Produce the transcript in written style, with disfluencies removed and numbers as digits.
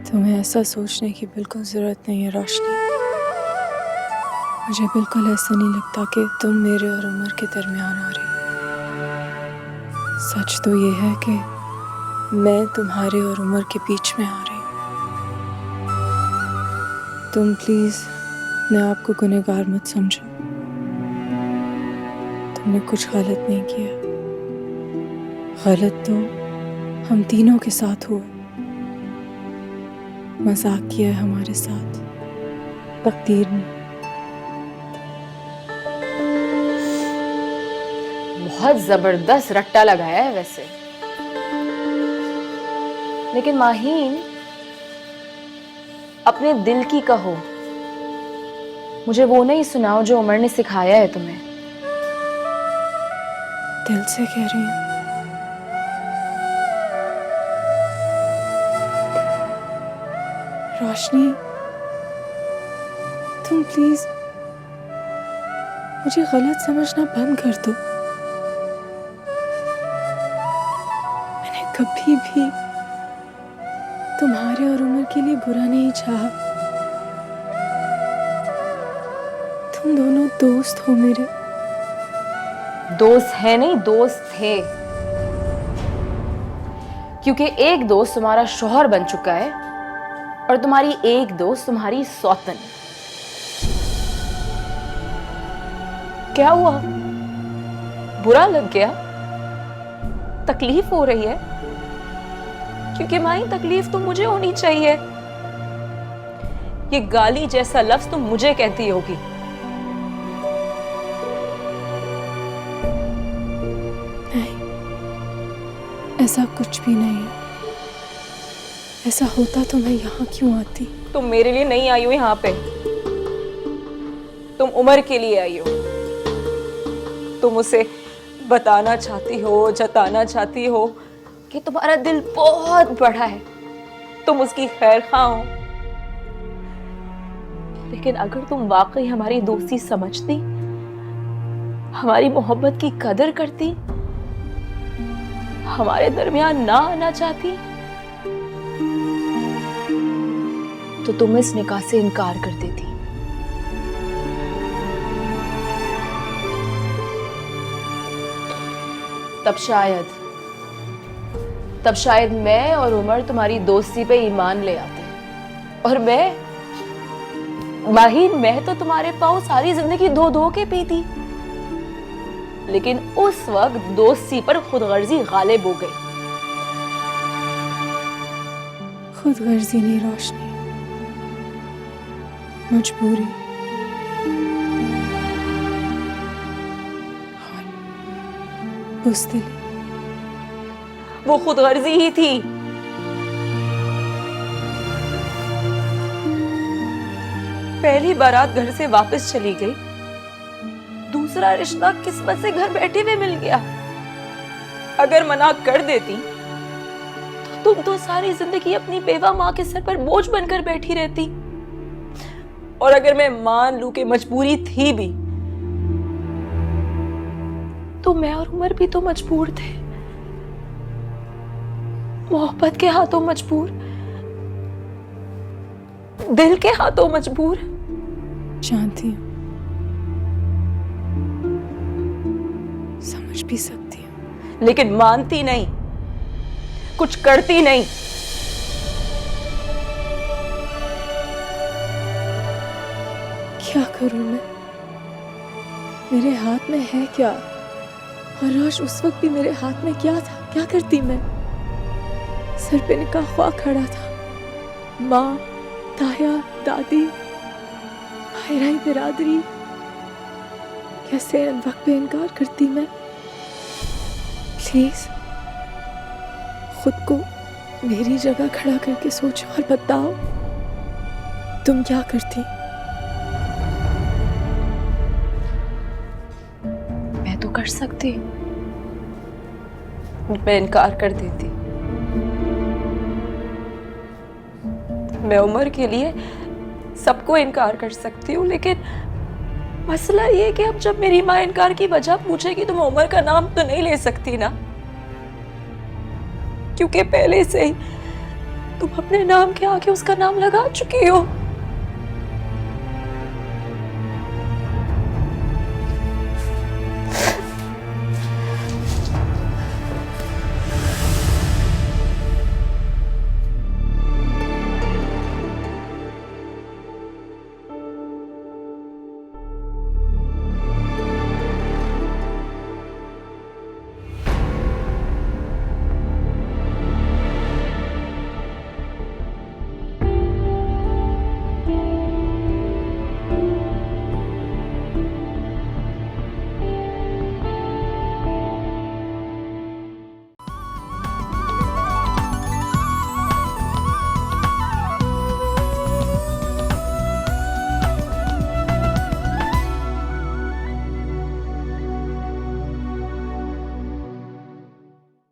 तुम्हें ऐसा सोचने की बिल्कुल ज़रूरत नहीं है रोशनी। मुझे बिल्कुल ऐसा नहीं लगता कि तुम मेरे और उमर के दरमियान आ रही। सच तो ये है कि मैं तुम्हारे और उमर के बीच में आ रही। तुम प्लीज़ अपने आप को गुनहगार मत समझो। तुमने कुछ गलत नहीं किया। गलत तो हम तीनों के साथ हुआ। मजाक किया है हमारे साथ तकदीर ने। बहुत जबरदस्त रट्टा लगाया है वैसे, लेकिन माहीन अपने दिल की कहो, मुझे वो नहीं सुनाओ जो उमर ने सिखाया है तुम्हें। दिल से कह रही हूँ। रोशनी, तुम प्लीज मुझे गलत समझना बंद कर दो। मैंने कभी भी तुम्हारे और उमर के लिए बुरा नहीं चाहा। तुम दोनों दोस्त हो मेरे। दोस्त है नहीं, दोस्त थे, क्योंकि एक दोस्त तुम्हारा शौहर बन चुका है और तुम्हारी एक दोस्त तुम्हारी सौतन। क्या हुआ? बुरा लग गया? तकलीफ हो रही है? क्योंकि माई तकलीफ तो मुझे होनी चाहिए। ये गाली जैसा लफ्ज तुम मुझे कहती होगी। नहीं, ऐसा कुछ भी नहीं है। ऐसा होता तो मैं यहाँ क्यों आती? तुम मेरे लिए नहीं आई हो यहाँ पे, तुम उमर के लिए आई हो। तुम उसे बताना चाहती हो, जताना चाहती हो कि तुम्हारा दिल बहुत बड़ा है, तुम उसकी खैरख्वाह हो। लेकिन अगर तुम वाकई हमारी दोस्ती समझती, हमारी मोहब्बत की कदर करती, हमारे दरमियान ना आना चाहती, तो तुम इस निकाह से इनकार कर देती। तब शायद मैं और उमर तुम्हारी दोस्ती पे ईमान ले आते। और मैं तो तुम्हारे पाँव सारी जिंदगी धो धो के पीती। लेकिन उस वक्त दोस्ती पर खुदगर्जी गालिब हो गई। खुदगर्जी नहीं रोशनी, मजबूरी। बुज़दिली। वो खुदगर्जी ही थी। पहली बारात घर से वापस चली गई, दूसरा रिश्ता किस्मत से घर बैठे हुए मिल गया। अगर मना कर देती तो तुम तो सारी जिंदगी अपनी बेवा माँ के सर पर बोझ बनकर बैठी रहती। और अगर मैं मान लूं कि मजबूरी थी भी, तो मैं और उमर भी तो मजबूर थे। मोहब्बत के हाथों मजबूर, दिल के हाथों मजबूर। जानती हूँ, समझ भी सकती हूँ, लेकिन मानती नहीं, कुछ करती नहीं। क्या करूं मैं? मेरे हाथ में है क्या? और रोश उस वक्त भी मेरे हाथ में क्या था? क्या करती मैं? सर पे निकाह ख्वाह खड़ा था। माँ, ताया, दादी, भाई बिरादरी, कैसे वक्त पे इनकार करती मैं? प्लीज खुद को मेरी जगह खड़ा करके सोचो और बताओ, तुम क्या करती? मैं तो कर सकती, मैं इनकार कर देती। मैं उमर के लिए सबको इनकार कर सकती हूँ, लेकिन मसला ये है कि अब जब मेरी माँ इनकार की वजह पूछेगी तो मैं उमर का नाम तो नहीं ले सकती ना, क्योंकि पहले से ही तुम अपने नाम के आगे उसका नाम लगा चुकी हो।